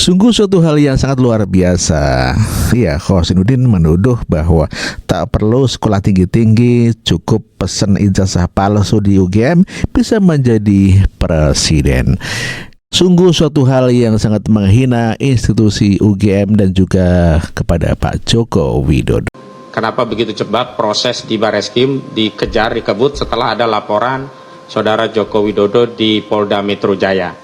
Sungguh suatu hal yang sangat luar biasa. Ya, Khosinuddin menuduh bahwa tak perlu sekolah tinggi-tinggi, cukup pesen ijazah palsu di UGM bisa menjadi presiden. Sungguh suatu hal yang sangat menghina institusi UGM dan juga kepada Pak Joko Widodo. Kenapa begitu cepat proses di Bareskrim dikejar, dikebut setelah ada laporan Saudara Joko Widodo di Polda Metro Jaya?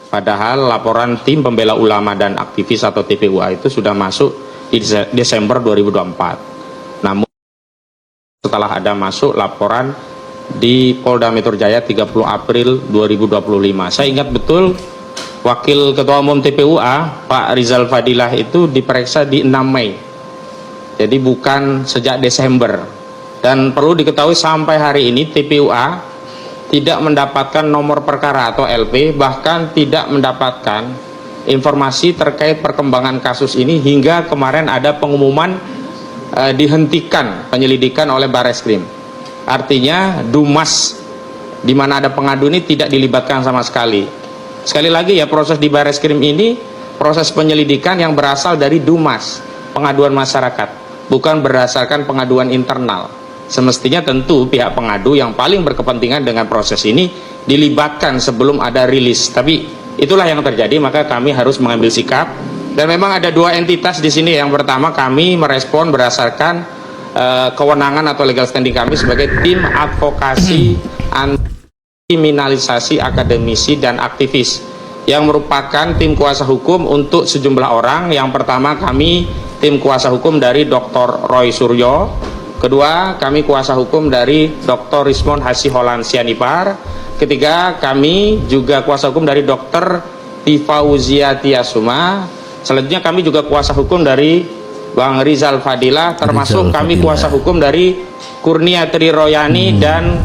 Padahal laporan tim pembela ulama dan aktivis atau TPUA itu sudah masuk di Desember 2024. Namun setelah ada masuk laporan di Polda Metro Jaya 30 April 2025. Saya ingat betul Wakil Ketua Umum TPUA Pak Rizal Fadilah itu diperiksa di 6 Mei. Jadi bukan sejak Desember. Dan perlu diketahui sampai hari ini TPUA tidak mendapatkan nomor perkara atau LP, bahkan tidak mendapatkan informasi terkait perkembangan kasus ini hingga kemarin ada pengumuman dihentikan penyelidikan oleh Bareskrim. Artinya Dumas di mana ada pengadu ini tidak dilibatkan sama sekali. Sekali lagi ya, proses di Bareskrim ini proses penyelidikan yang berasal dari Dumas, pengaduan masyarakat, bukan berdasarkan pengaduan internal. Semestinya tentu pihak pengadu yang paling berkepentingan dengan proses ini dilibatkan sebelum ada rilis. Tapi itulah yang terjadi, maka kami harus mengambil sikap. Dan memang ada dua entitas di sini. Yang pertama, kami merespon berdasarkan kewenangan atau legal standing kami sebagai tim advokasi anti kriminalisasi akademisi dan aktivis, yang merupakan tim kuasa hukum untuk sejumlah orang. Yang pertama, kami tim kuasa hukum dari Dr. Roy Suryo. Kedua, kami kuasa hukum dari Dr. Rismond Hasiholan Sianipar. Ketiga, kami juga kuasa hukum dari Dr. Tifauzia Tiasuma. Selanjutnya kami juga kuasa hukum dari Bang Rizal Fadilah, termasuk kami kuasa hukum dari Kurnia Tri Royani dan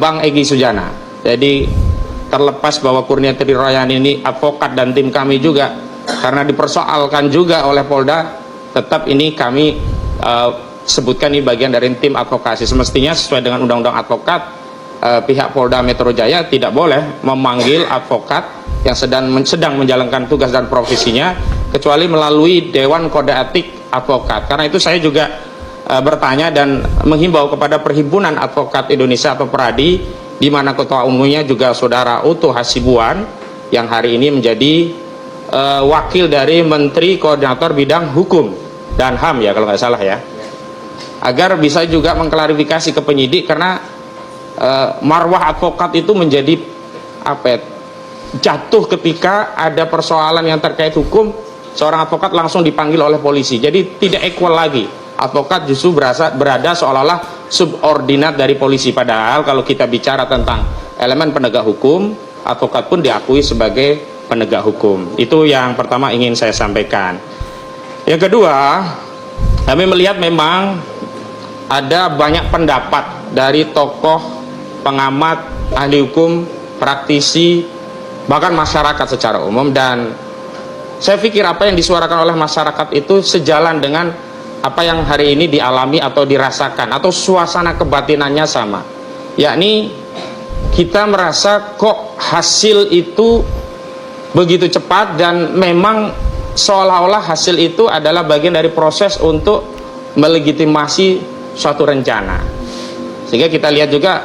Bang Egy Sujana. Jadi terlepas bahwa Kurnia Tri Royani ini advokat dan tim kami juga, karena dipersoalkan juga oleh Polda, tetap ini kami sebutkan ini bagian dari tim advokasi. Semestinya sesuai dengan undang-undang advokat, pihak Polda Metro Jaya tidak boleh memanggil advokat yang sedang menjalankan tugas dan profesinya kecuali melalui Dewan Kode Etik Advokat. Karena itu saya juga bertanya dan menghimbau kepada Perhimpunan Advokat Indonesia atau PERADI, di mana ketua umumnya juga Saudara Uto Hasibuan yang hari ini menjadi wakil dari Menteri Koordinator Bidang Hukum dan HAM ya kalau nggak salah ya, agar bisa juga mengklarifikasi ke penyidik, karena marwah advokat itu menjadi jatuh ketika ada persoalan yang terkait hukum, seorang advokat langsung dipanggil oleh polisi. Jadi tidak equal lagi, advokat justru berada seolah-olah subordinat dari polisi. Padahal kalau kita bicara tentang elemen penegak hukum, advokat pun diakui sebagai penegak hukum. Itu yang pertama ingin saya sampaikan. Yang kedua, kami melihat memang ada banyak pendapat dari tokoh, pengamat, ahli hukum, praktisi, bahkan masyarakat secara umum, dan saya pikir apa yang disuarakan oleh masyarakat itu sejalan dengan apa yang hari ini dialami atau dirasakan, atau suasana kebatinannya sama, yakni kita merasa kok hasil itu begitu cepat, dan memang seolah-olah hasil itu adalah bagian dari proses untuk melegitimasi suatu rencana. Sehingga kita lihat juga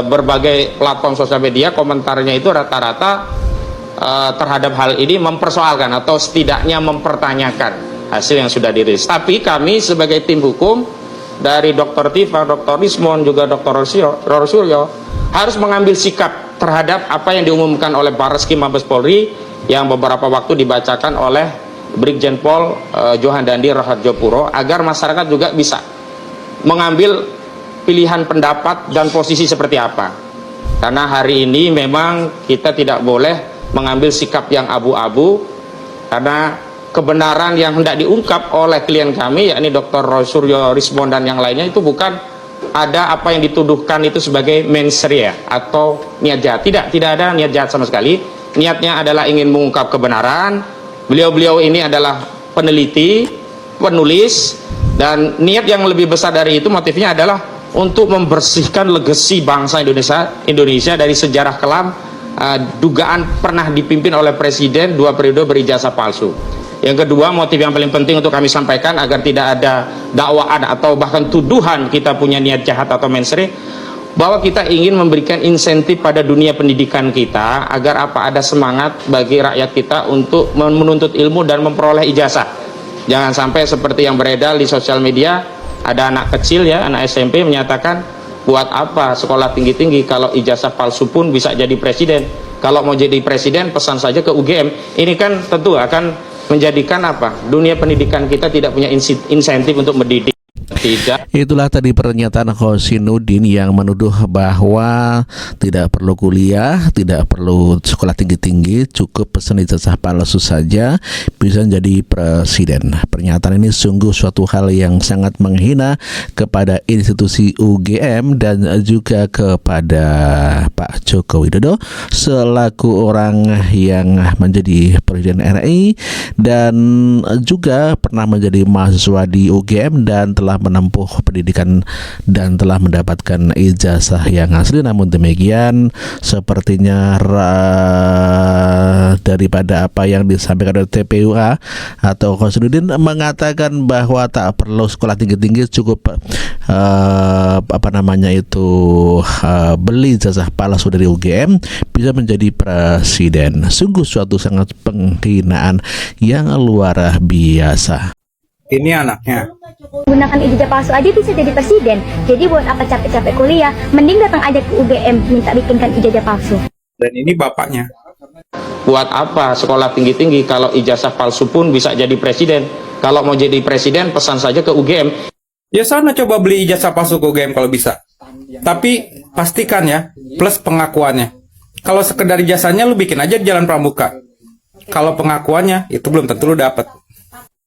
berbagai platform sosial media komentarnya itu rata-rata terhadap hal ini mempersoalkan atau setidaknya mempertanyakan hasil yang sudah dirilis. Tapi kami sebagai tim hukum dari Dr. Tifa, Dr. Rismond, juga Dr. Suryo harus mengambil sikap terhadap apa yang diumumkan oleh Bareskrim Mabes Polri yang beberapa waktu dibacakan oleh Brigjen Pol Johan Dandi Rahardjopuro, agar masyarakat juga bisa mengambil pilihan pendapat dan posisi seperti apa. Karena hari ini memang kita tidak boleh mengambil sikap yang abu-abu, karena kebenaran yang hendak diungkap oleh klien kami, yakni Dr. Roy Suryo, Rismond dan yang lainnya, itu bukan ada apa yang dituduhkan itu sebagai mens rea atau niat jahat. Tidak ada niat jahat sama sekali. Niatnya adalah ingin mengungkap kebenaran. Beliau-beliau ini adalah peneliti, penulis, dan niat yang lebih besar dari itu, motifnya adalah untuk membersihkan legasi bangsa Indonesia dari sejarah kelam dugaan pernah dipimpin oleh presiden 2 periode berijazah palsu. Yang kedua, motif yang paling penting untuk kami sampaikan agar tidak ada dakwaan atau bahkan tuduhan kita punya niat jahat atau mensreah, bahwa kita ingin memberikan insentif pada dunia pendidikan kita agar ada semangat bagi rakyat kita untuk menuntut ilmu dan memperoleh ijazah. Jangan sampai seperti yang beredar di sosial media, ada anak kecil ya, anak SMP menyatakan, buat apa sekolah tinggi-tinggi kalau ijazah palsu pun bisa jadi presiden. Kalau mau jadi presiden pesan saja ke UGM. Ini kan tentu akan menjadikan dunia pendidikan kita tidak punya insentif untuk mendidik. Tidak. Itulah tadi pernyataan Khosinuddin yang menuduh bahwa tidak perlu kuliah, tidak perlu sekolah tinggi-tinggi, cukup pesan ijazah palsu saja bisa menjadi presiden. Pernyataan ini sungguh suatu hal yang sangat menghina kepada institusi UGM dan juga kepada Pak Joko Widodo selaku orang yang menjadi presiden RI dan juga pernah menjadi mahasiswa di UGM dan telah menempuh pendidikan dan telah mendapatkan ijazah yang asli. Namun demikian sepertinya daripada apa yang disampaikan oleh TPUA atau Khosinuddin mengatakan bahwa tak perlu sekolah tinggi-tinggi, cukup beli ijazah palsu dari UGM bisa menjadi presiden. Sungguh suatu sangat penghinaan yang luar biasa. Ini anaknya. Gunakan ijazah palsu aja bisa jadi presiden. Jadi buat apa capek-capek kuliah, mending datang aja ke UGM minta bikinkan ijazah palsu. Dan ini bapaknya. Buat apa sekolah tinggi-tinggi kalau ijazah palsu pun bisa jadi presiden. Kalau mau jadi presiden pesan saja ke UGM. Ya sana coba beli ijazah palsu ke UGM kalau bisa. Tapi pastikan ya, plus pengakuannya. Kalau sekedar ijazahnya lu bikin aja di Jalan Pramuka. Kalau pengakuannya itu belum tentu lu dapet.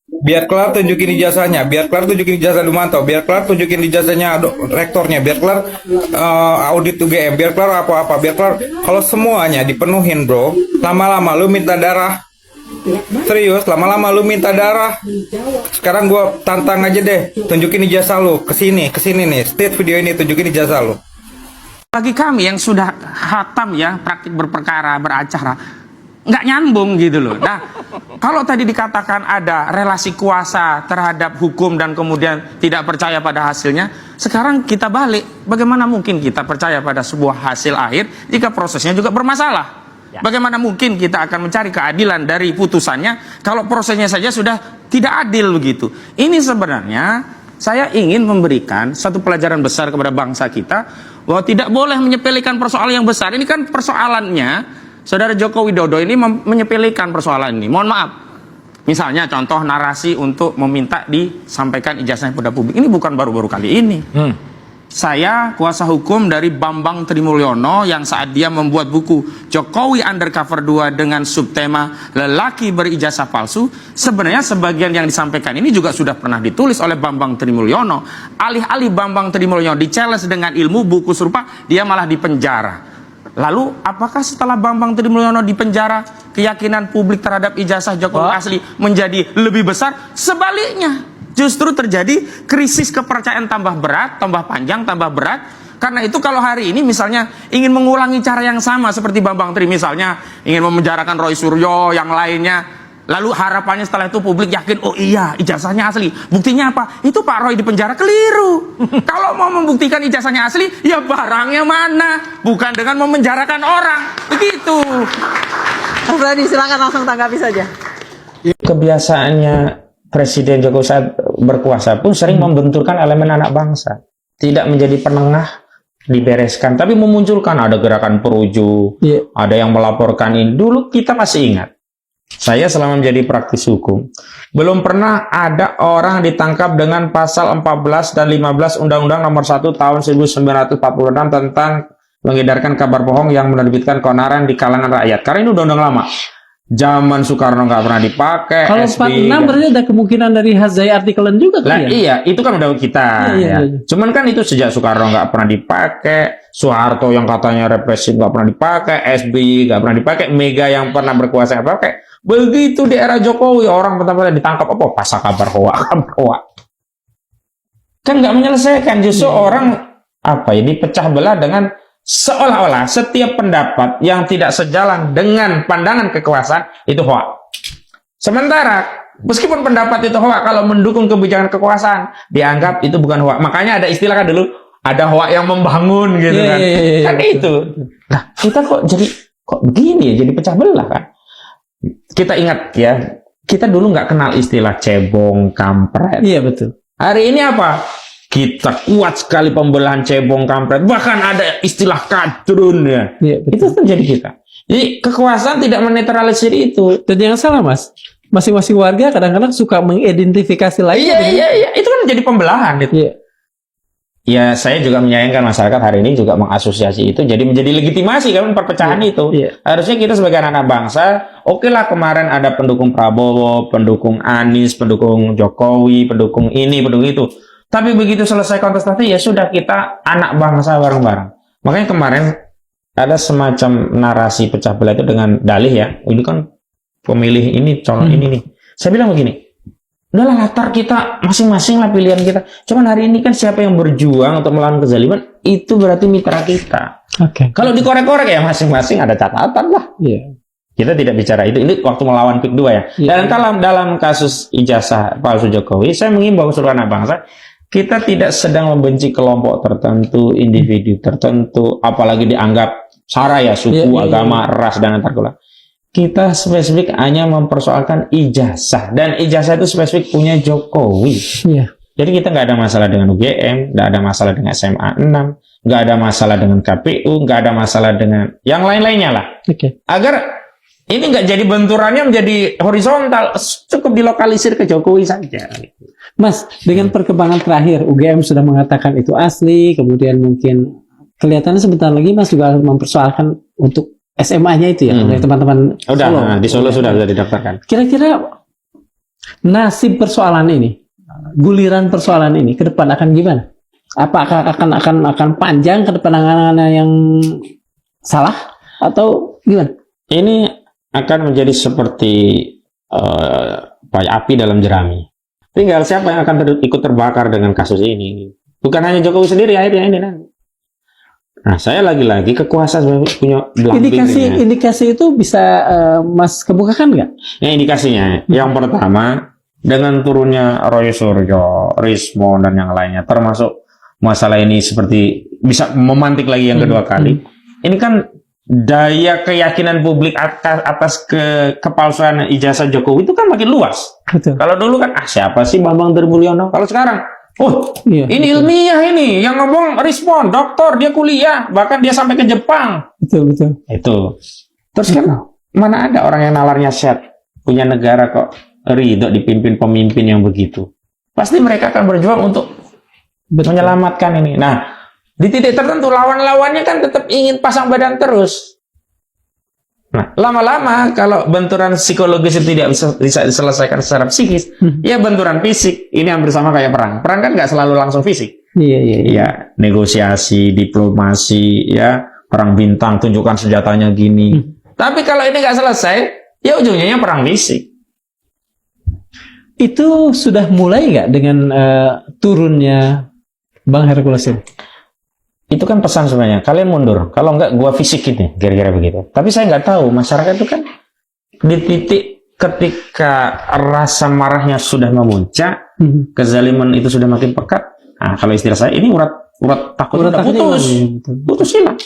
Biar kelar tunjukin ijazahnya, biar kelar tunjukin ijazah Dumanto, biar kelar tunjukin ijazahnya rektornya, biar kelar audit UGM, biar kelar apa-apa, biar kelar. Kalau semuanya dipenuhin bro, lama-lama lu minta darah. Serius, lama-lama lu minta darah. Sekarang gua tantang aja deh, tunjukin ijazah lu, kesini nih, state video ini, tunjukin ijazah lu. Bagi kami yang sudah hatam ya, praktik berperkara, beracara, nggak nyambung gitu loh. Nah, kalau tadi dikatakan ada relasi kuasa terhadap hukum dan kemudian tidak percaya pada hasilnya, sekarang kita balik. Bagaimana mungkin kita percaya pada sebuah hasil akhir jika prosesnya juga bermasalah? Bagaimana mungkin kita akan mencari keadilan dari putusannya kalau prosesnya saja sudah tidak adil begitu? Ini sebenarnya saya ingin memberikan satu pelajaran besar kepada bangsa kita bahwa tidak boleh menyepelekan persoalan yang besar. Ini kan persoalannya Saudara Joko Widodo ini menyepelekan persoalan ini. Mohon maaf. Misalnya contoh narasi untuk meminta disampaikan ijazahnya pada publik. Ini bukan baru-baru kali ini. Saya kuasa hukum dari Bambang Trimulyono yang saat dia membuat buku Jokowi Undercover 2 dengan subtema lelaki berijazah palsu. Sebenarnya sebagian yang disampaikan ini juga sudah pernah ditulis oleh Bambang Trimulyono. Alih-alih Bambang Trimulyono di-challenge dengan ilmu buku serupa, dia malah dipenjara. Lalu apakah setelah Bambang Trimulyono dipenjara keyakinan publik terhadap ijazah Jokowi asli menjadi lebih besar? Sebaliknya, justru terjadi krisis kepercayaan tambah berat, tambah panjang, tambah berat. Karena itu kalau hari ini misalnya ingin mengulangi cara yang sama seperti Bambang Tri, misalnya ingin memenjarakan Roy Suryo, yang lainnya, lalu harapannya setelah itu publik yakin, oh iya ijazahnya asli. Buktinya apa? Itu Pak Roy dipenjara, keliru. Kalau mau membuktikan ijazahnya asli, ya barangnya mana? Bukan dengan memenjarakan orang. Begitu. Mas Radi, silakan langsung tanggapi saja. Kebiasaannya Presiden Jokowi saat berkuasa pun sering membenturkan elemen anak bangsa. Tidak menjadi penengah dibereskan, tapi memunculkan ada gerakan perujuk, ada yang melaporkan ini. Dulu kita masih ingat. Saya selama menjadi praktis hukum, belum pernah ada orang ditangkap dengan pasal 14 dan 15 Undang-Undang Nomor 1 Tahun 1946 tentang mengedarkan kabar bohong yang menerbitkan keonaran di kalangan rakyat. Karena ini undang-undang lama. Zaman Soekarno nggak pernah dipakai. Kalau 46 berarti ada kemungkinan dari Hazai artikelan juga kan ya? Iya, itu kan udah kita. Iya. Cuman kan itu sejak Soekarno nggak pernah dipakai, Soeharto yang katanya represif nggak pernah dipakai, SBY nggak pernah dipakai, Mega yang pernah berkuasa nggak pakai. Begitu di era Jokowi orang pertama ditangkap apa? Pasal kabar hoak. Kan nggak menyelesaikan, justru orang apa ini pecah belah dengan seolah-olah setiap pendapat yang tidak sejalan dengan pandangan kekuasaan itu hoak. Sementara meskipun pendapat itu hoak, kalau mendukung kebijakan kekuasaan dianggap itu bukan hoak. Makanya ada istilah kan dulu, ada hoak yang membangun gitu kan. Kan itu. Nah, kita kok begini ya, jadi pecah belah kan. Kita ingat ya, kita dulu nggak kenal istilah cebong, kampret. Iya betul. Hari ini apa? Kita kuat sekali pembelahan cebong, kampret. Bahkan ada istilah kadrun ya. Iya, betul. Itu terjadi kita. Jadi kekuasaan tidak menetralisir itu. Dan jangan salah Mas, masing-masing warga kadang-kadang suka mengidentifikasi lainnya. Iya. Itu kan jadi pembelahan itu. Iya. Ya, saya juga menyayangkan masyarakat hari ini juga mengasosiasi itu jadi menjadi legitimasi kan perpecahan itu. Iya. Harusnya kita sebagai anak bangsa, oke lah kemarin ada pendukung Prabowo, pendukung Anies, pendukung Jokowi, pendukung ini, pendukung itu. Tapi begitu selesai kontestasi ya sudah, kita anak bangsa bareng-bareng. Makanya kemarin ada semacam narasi pecah belah itu dengan dalih ya. Ini kan pemilih ini calon ini nih. Saya bilang begini. Udahlah, latar kita masing-masing lah pilihan kita. Cuman hari ini kan siapa yang berjuang untuk melawan kezaliman itu berarti mitra kita. Oke. Kalau dikorek-korek ya masing-masing ada catatan lah. Iya. Kita tidak bicara itu. Ini waktu melawan PIK 2 ya. Iya. Dan dalam kasus ijazah palsu Jokowi, saya mengimbau seluruh anak bangsa, kita tidak sedang membenci kelompok tertentu, individu tertentu, apalagi dianggap sara ya, suku, agama, ras dan antar golongan. Kita spesifik hanya mempersoalkan ijazah, dan ijazah itu spesifik punya Jokowi. Iya. Jadi kita nggak ada masalah dengan UGM, nggak ada masalah dengan SMA 6, nggak ada masalah dengan KPU, nggak ada masalah dengan yang lain-lainnya lah. Oke. Agar ini nggak jadi benturannya menjadi horizontal, cukup dilokalisir ke Jokowi saja. Mas, dengan perkembangan terakhir, UGM sudah mengatakan itu asli, kemudian mungkin kelihatannya sebentar lagi Mas juga akan mempersoalkan untuk SMA-nya itu ya, oleh teman-teman Udah, Solo. di Solo sudah didaftarkan. Kira-kira nasib persoalan ini, guliran persoalan ini ke depan akan gimana? Apakah akan panjang ke depan penanganannya yang salah atau gimana? Ini akan menjadi seperti api dalam jerami. Tinggal siapa yang akan ikut terbakar dengan kasus ini. Bukan hanya Jokowi sendiri akhirnya ini nanti. Nah, saya lagi-lagi kekuasaan punya Indikasi itu bisa Mas kemukakan nggak? Ya, indikasinya. Yang pertama, dengan turunnya Roy Suryo, Rismo, dan yang lainnya, termasuk masalah ini seperti bisa memantik lagi yang kedua kali. Ini kan daya keyakinan publik atas kepalsuan ijazah Jokowi itu kan makin luas. Betul. Kalau dulu kan, siapa sih Bambang Tribriono? Kalau sekarang, Iya, ini betul. ilmiah ini, yang ngomong Rismo, doktor, dia kuliah, bahkan dia sampai ke Jepang. Betul. Itu. Terus kan, mana ada orang yang nalarnya set, punya negara kok ridho dipimpin pemimpin yang begitu. Pasti mereka akan berjuang untuk menyelamatkan ini. Nah, di titik tertentu lawan-lawannya kan tetap ingin pasang badan terus. Nah, lama-lama kalau benturan psikologis itu tidak bisa diselesaikan secara psikis, ya benturan fisik ini hampir sama kayak perang. Perang kan nggak selalu langsung fisik. Iya. Ya, negosiasi, diplomasi, ya perang bintang, tunjukkan senjatanya gini. Tapi kalau ini nggak selesai, ya ujungnya perang fisik. Itu sudah mulai nggak dengan turunnya Bang Hercules ini? Itu kan pesan sebenarnya, kalian mundur. Kalau nggak, gua fisikin nih, kira-kira begitu. Tapi saya nggak tahu, masyarakat itu kan di titik ketika rasa marahnya sudah memuncak, kezaliman itu sudah makin pekat. Nah, kalau istilah saya, ini urat takut udah putus. Putus hilang.